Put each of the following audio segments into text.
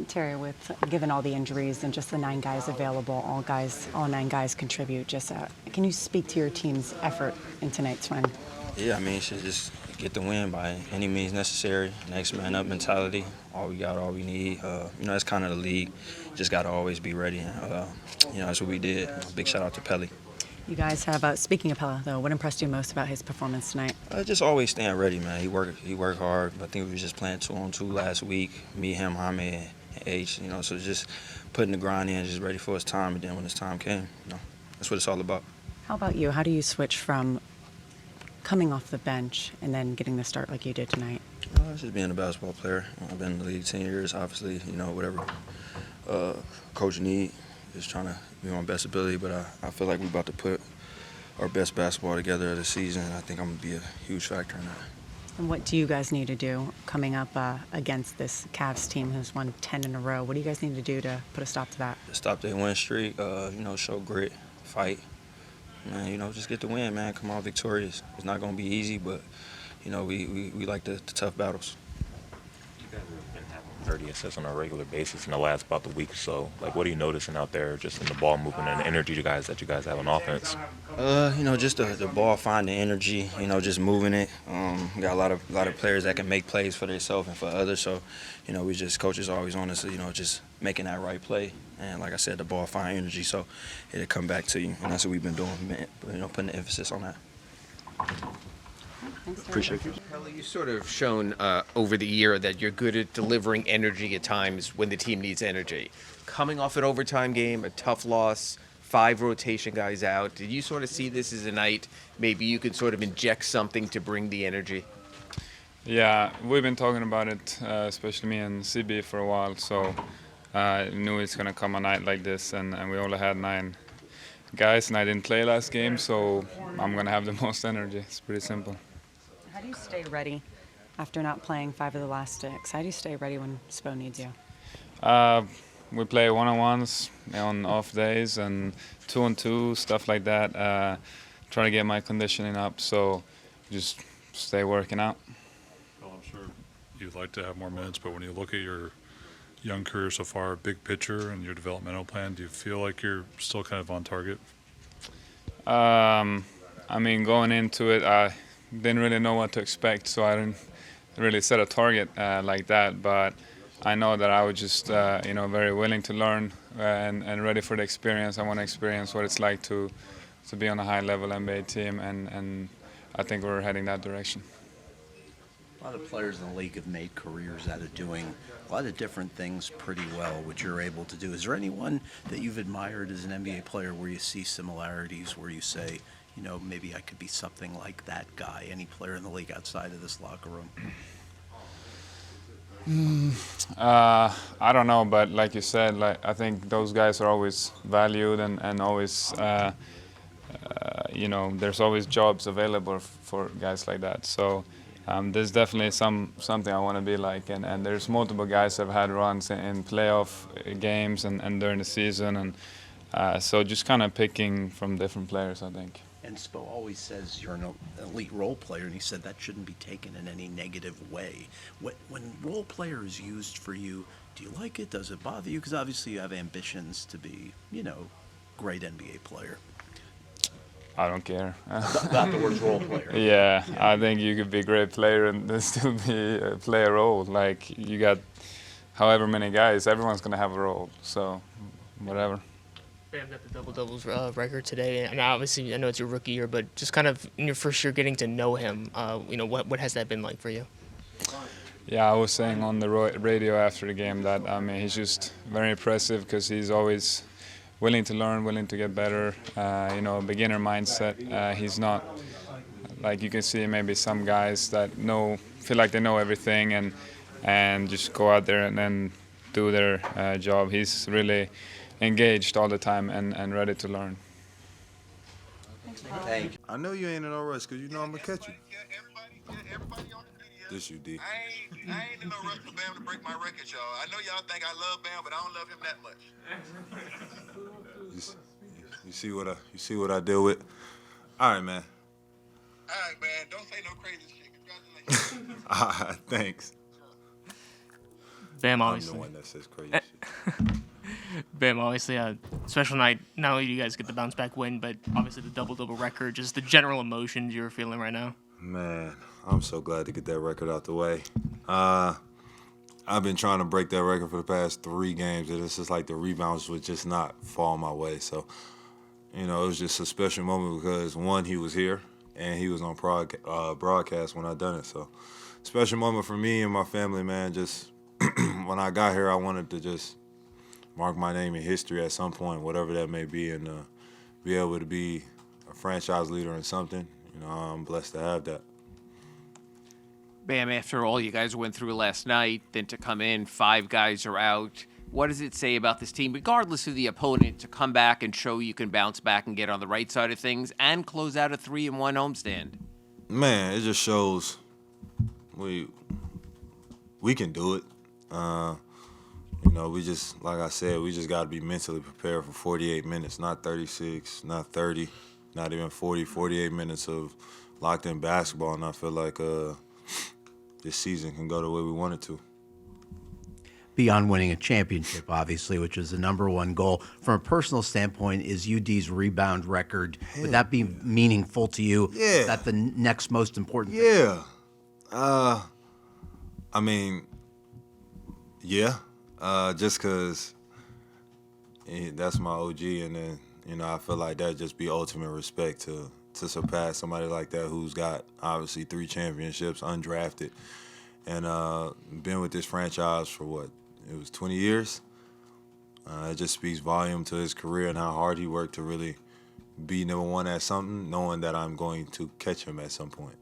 Terry, with given all the injuries and just the 9 guys available, all 9 guys contribute. Can you speak to your team's effort in tonight's win? Yeah, I mean, you should just get the win by any means necessary. Next man up mentality. All we got, all we need. That's kind of the league. Just got to always be ready. That's what we did. Big shout out to Pelle. You guys have, speaking of Pelle, though, what impressed you most about his performance tonight? Just always staying ready, man. He worked hard. I think we were just playing 2-on-2 last week. Me, him, Jaime, and H. So just putting the grind in, just ready for his time. And then when his time came, that's what it's all about. How about you? How do you switch from coming off the bench and then getting the start like you did tonight? It's just being a basketball player. I've been in the league 10 years, obviously. Whatever coach need, just trying to be my best ability. But I feel like we're about to put our best basketball together this season, and I think I'm going to be a huge factor in that. And what do you guys need to do coming up against this Cavs team who's won 10 in a row? What do you guys need to do to put a stop to that? Stop their win streak, show grit, fight. Man, just get the win, man. Come on victorious. It's not going to be easy, but, we like the tough battles. You guys have been having 30 assists on a regular basis in the last about the week or so. Like, what are you noticing out there just in the ball movement and the energy that you guys have on offense? Just the ball finding energy, just moving it. We got a lot of players that can make plays for themselves and for others. So, coaches always on us, just making that right play. And like I said, the ball find energy, so it'll come back to you. And that's what we've been doing, putting the emphasis on that. Appreciate you. Pelle, you've sort of shown over the year that you're good at delivering energy at times when the team needs energy. Coming off an overtime game, a tough loss, 5 rotation guys out, did you sort of see this as a night maybe you could sort of inject something to bring the energy? Yeah, we've been talking about it, especially me and CB, for a while, so I knew it's going to come a night like this, and we only had 9 guys, and I didn't play last game, so I'm going to have the most energy. It's pretty simple. How do you stay ready after not playing 5 of the last 6? How do you stay ready when Spo needs you? We play one-on-ones on off days and 2-on-2, stuff like that. Try to get my conditioning up, so just stay working out. Well, I'm sure you'd like to have more minutes, but when you look at your young career so far, big picture and your developmental plan, do you feel like you're still kind of on target? Going into it, I didn't really know what to expect, so I didn't really set a target like that. But I know that I was just, very willing to learn and ready for the experience. I want to experience what it's like to be on a high-level NBA team, and I think we're heading that direction. A lot of players in the league have made careers out of doing a lot of different things pretty well, which you're able to do. Is there anyone that you've admired as an NBA player where you see similarities, where you say, maybe I could be something like that guy? Any player in the league outside of this locker room? I don't know, but like you said, I think those guys are always valued and always, there's always jobs available for guys like that. So there's definitely something I want to be like, and there's multiple guys that have had runs in playoff games and during the season, and so just kind of picking from different players, I think. And Spo always says you're an elite role player, and he said that shouldn't be taken in any negative way. When role player is used for you, do you like it? Does it bother you? Because obviously you have ambitions to be, great NBA player. I don't care. Not the word role player. Yeah, I think you could be a great player and then still play a role. Like, you got however many guys, everyone's going to have a role, so whatever. Bam got the double-doubles record today, and obviously I know it's your rookie year, but just kind of in your first year getting to know him, what has that been like for you? Yeah, I was saying on the radio after the game that, he's just very impressive because he's always willing to learn, willing to get better, beginner mindset. He's not, like you can see maybe some guys that feel like they know everything and just go out there and then do their job. He's really engaged all the time and ready to learn. Thank you. I know you ain't in no rush because you know I'm going to catch you. Everybody on the video. This you did. I ain't in no rush for Bam to break my record, y'all. I know y'all think I love Bam, but I don't love him that much. You see what I deal with? All right, man. All right, man. Don't say no crazy shit. Congratulations. All right, thanks. Bam, I'm obviously. the one that says crazy shit. Bam, obviously, special night. Not only do you guys get the bounce back win, but obviously the double record. Just the general emotions you're feeling right now. Man, I'm so glad to get that record out the way. I've been trying to break that record for the past 3 games, and it's just like the rebounds would just not fall my way. So, it was just a special moment because, one, he was here, and he was on broadcast when I done it. So, special moment for me and my family, man. Just when I got here, I wanted to just mark my name in history at some point, whatever that may be, and be able to be a franchise leader in something. I'm blessed to have that. Bam, after all you guys went through last night, then to come in, 5 guys are out. What does it say about this team, regardless of the opponent, to come back and show you can bounce back and get on the right side of things and close out a 3-1 homestand? Man, it just shows we can do it. We just, like I said, we just got to be mentally prepared for 48 minutes, not 36, not 30, not even 40, 48 minutes of locked-in basketball, and I feel like this season can go the way we want it to. Beyond winning a championship, obviously, which is the number one goal, from a personal standpoint, is UD's rebound record. Would that be meaningful to you? Yeah. Is that the next most important thing? Yeah. Just because that's my OG, and then, I feel like that just be ultimate respect to surpass somebody like that who's got, obviously, 3 championships, undrafted, and been with this franchise for what? It was 20 years. It just speaks volume to his career and how hard he worked to really be number one at something, knowing that I'm going to catch him at some point.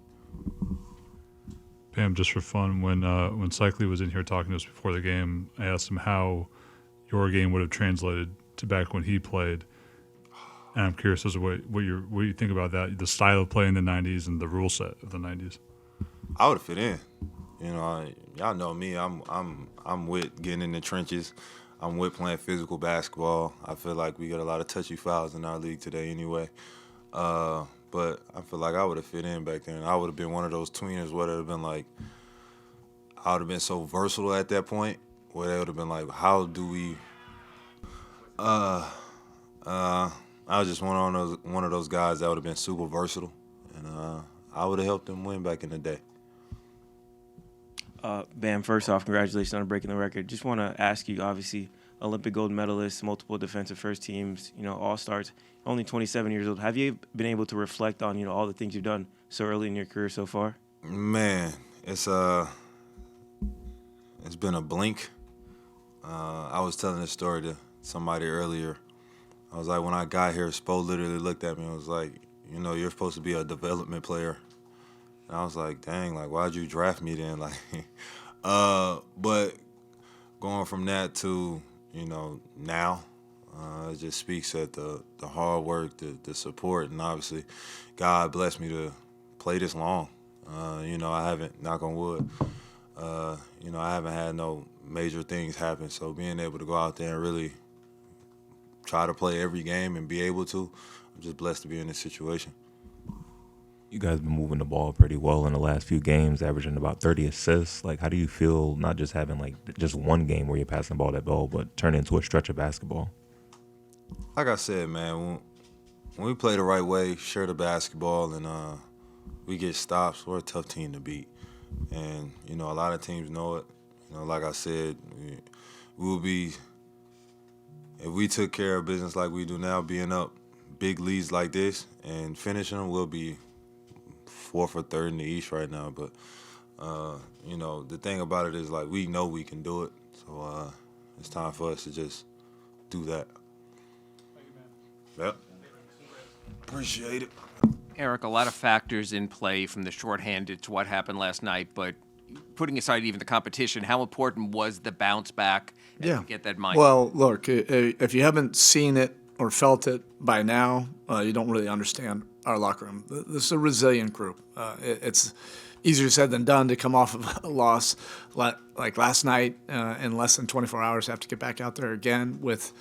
Pam, just for fun, when Cycli was in here talking to us before the game, I asked him how your game would have translated to back when he played. And I'm curious as to what you think about that, the style of play in the 90s and the rule set of the 90s. I would have fit in. Y'all know me. I'm with getting in the trenches. I'm with playing physical basketball. I feel like we got a lot of touchy fouls in our league today anyway. But I feel like I would have fit in back then. I would have been one of those tweeners where it would have been like, I would have been so versatile at that point, where they would have been like, how do we I was just one of those guys that would have been super versatile, and I would have helped them win back in the day. Bam, first off, congratulations on breaking the record. Just want to ask you, obviously, Olympic gold medalist, multiple defensive first teams, all-stars, only 27 years old. Have you been able to reflect on, all the things you've done so early in your career so far? Man, it's been a blink. I was telling this story to somebody earlier. I was like, when I got here, Spo literally looked at me and was like, you're supposed to be a development player. And I was like, dang, like, why'd you draft me then? Like, but going from that to, now, it just speaks at the hard work, the support, and obviously God blessed me to play this long. I haven't, knock on wood, I haven't had no major things happen. So being able to go out there and really try to play every game and be able to, I'm just blessed to be in this situation. You guys been moving the ball pretty well in the last few games, averaging about 30 assists. Like, how do you feel not just having like just one game where you're passing the ball that well, but turn into a stretch of basketball? Like I said, man, when we play the right way, share the basketball, and we get stops, we're a tough team to beat. And, a lot of teams know it. Like I said, we will be, if we took care of business like we do now, being up big leads like this and finishing them, we'll be 4th or 3rd in the East right now. But, the thing about it is, like, we know we can do it. So it's time for us to just do that. Thank you, man. Yep. Appreciate it. Erik, a lot of factors in play from the shorthanded to what happened last night, but putting aside even the competition, how important was the bounce back and to get that mindset? Well, look, if you haven't seen it or felt it by now, you don't really understand our locker room. This is a resilient group. It's easier said than done to come off of a loss like last night in less than 24 hours, have to get back out there again with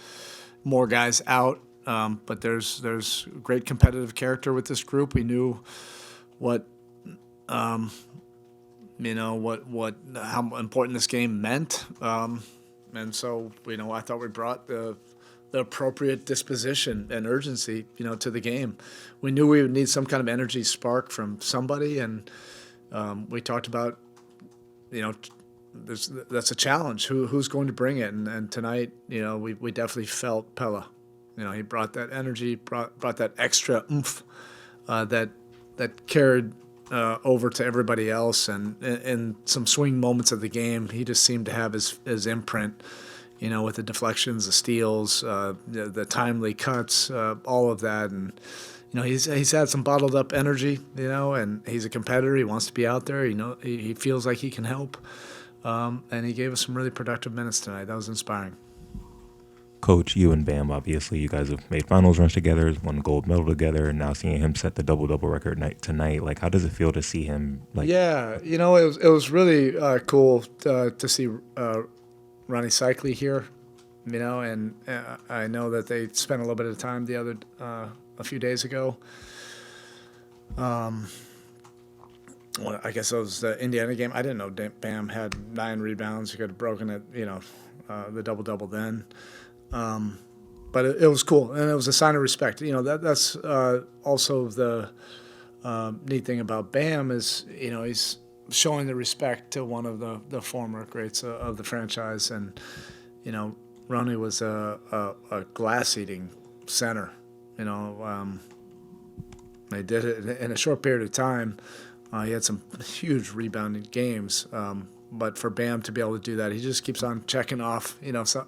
more guys out. But there's great competitive character with this group. We knew what how important this game meant. And so, I thought we brought the appropriate disposition and urgency, to the game. We knew we would need some kind of energy spark from somebody, and we talked about, that's a challenge. Who's going to bring it? And tonight, we definitely felt Pelle. He brought that energy, brought that extra oomph that carried over to everybody else. And in some swing moments of the game, he just seemed to have his imprint, with the deflections, the steals, the timely cuts, all of that. And, he's had some bottled up energy, and he's a competitor. He wants to be out there. He feels like he can help. And he gave us some really productive minutes tonight. That was inspiring. Coach, you and Bam, obviously, you guys have made finals runs together, won gold medal together, and now seeing him set the double-double record tonight, like, how does it feel to see him? Yeah, it was really cool to see Ronnie Cycli here, and I know that they spent a little bit of time a few days ago. Well, I guess it was the Indiana game. I didn't know Bam had 9 rebounds. He could have broken it, the double-double then. But it was cool, and it was a sign of respect. That's also the neat thing about Bam is, he's showing the respect to one of the former greats of the franchise. And, Ronnie was a glass-eating center. They did it in a short period of time. He had some huge rebounding games, but for Bam to be able to do that, he just keeps on checking off,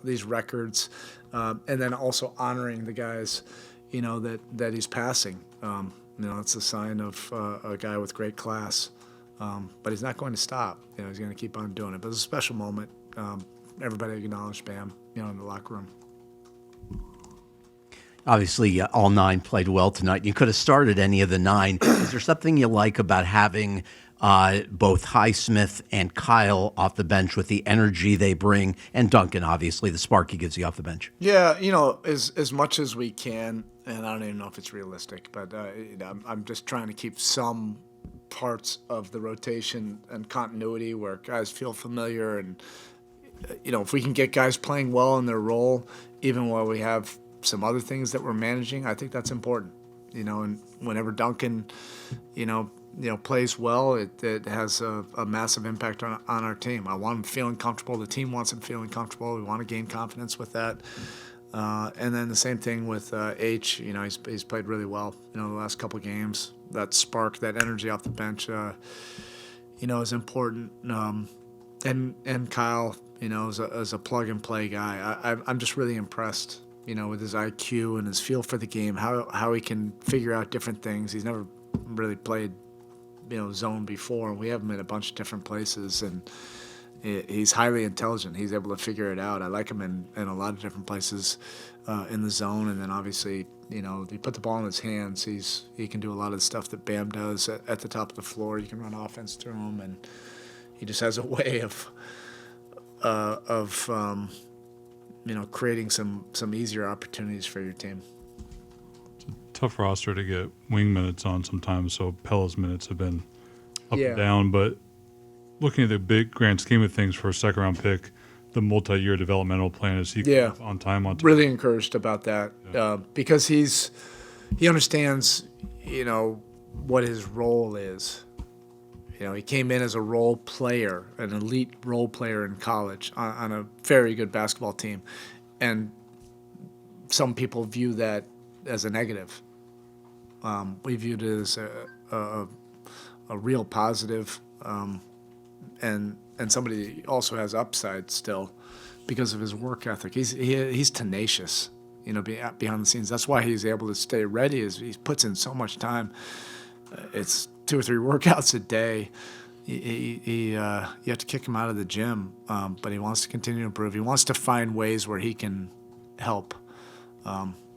these records, and then also honoring the guys, that he's passing. It's a sign of a guy with great class, but he's not going to stop. He's going to keep on doing it. But it was a special moment. Everybody acknowledged Bam, in the locker room. Obviously, all 9 played well tonight. You could have started any of the 9. Is there something you like about having both Highsmith and Kyle off the bench with the energy they bring, and Duncan, obviously, the spark he gives you off the bench? Yeah, as much as we can, and I don't even know if it's realistic, but I'm just trying to keep some parts of the rotation and continuity where guys feel familiar, and if we can get guys playing well in their role, even while we have some other things that we're managing, I think that's important. And whenever Duncan, plays well, it has a massive impact on our team. I want him feeling comfortable. The team wants him feeling comfortable. We want to gain confidence with that. And then the same thing with H. He's played really well. The last couple of games. That spark, that energy off the bench, is important. And Kyle, as a plug and play guy, I'm just really impressed. With his IQ and his feel for the game, how he can figure out different things. He's never really played, zone before. We have him in a bunch of different places, and he's highly intelligent. He's able to figure it out. I like him in a lot of different places in the zone, and then obviously, you put the ball in his hands. He can do a lot of the stuff that Bam does at the top of the floor. You can run offense through him, and he just has a way of creating some easier opportunities for your team. It's a tough roster to get wing minutes on sometimes, so Pelle's minutes have been up and down. But looking at the big grand scheme of things for a second-round pick, the multi-year developmental plan, is he on time? Really encouraged about that because he understands, what his role is. He came in as a role player, an elite role player in college on a very good basketball team. And some people view that as a negative. We viewed it as a real positive, and somebody also has upside still because of his work ethic. He's tenacious, behind the scenes. That's why he's able to stay ready. He puts in so much time. It's 2 or 3 workouts a day. You have to kick him out of the gym, but he wants to continue to improve. He wants to find ways where he can help.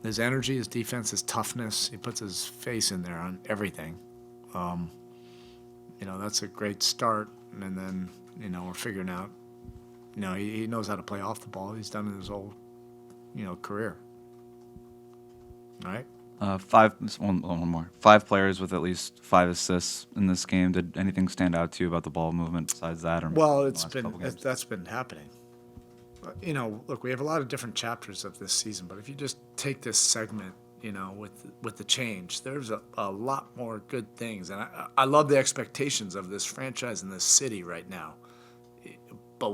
His energy, his defense, his toughness, he puts his face in there on everything. That's a great start, and then, we're figuring out, he knows how to play off the ball. He's done it his whole, career. All right? One more. 5 players with at least 5 assists in this game. Did anything stand out to you about the ball movement besides that? Or Well, the last couple games? that's been happening. You know, look, we have a lot of different chapters of this season, but if you just take this segment, you know, with the change, there's a lot more good things, and I love the expectations of this franchise and this city right now. But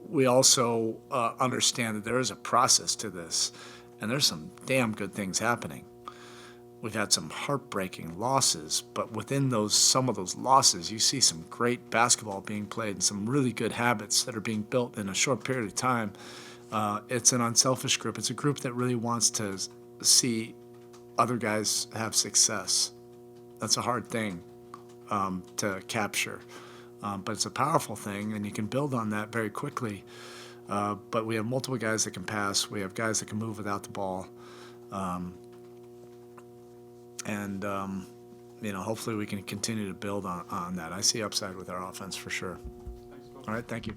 we also understand that there is a process to this, and there's some damn good things happening. We've had some heartbreaking losses, but within some of those losses, you see some great basketball being played and some really good habits that are being built in a short period of time. It's an unselfish group. It's a group that really wants to see other guys have success. That's a hard thing to capture, but it's a powerful thing, and you can build on that very quickly. But we have multiple guys that can pass. We have guys that can move without the ball. You know, hopefully we can continue to build on that. I see upside with our offense for sure. All right, thank you.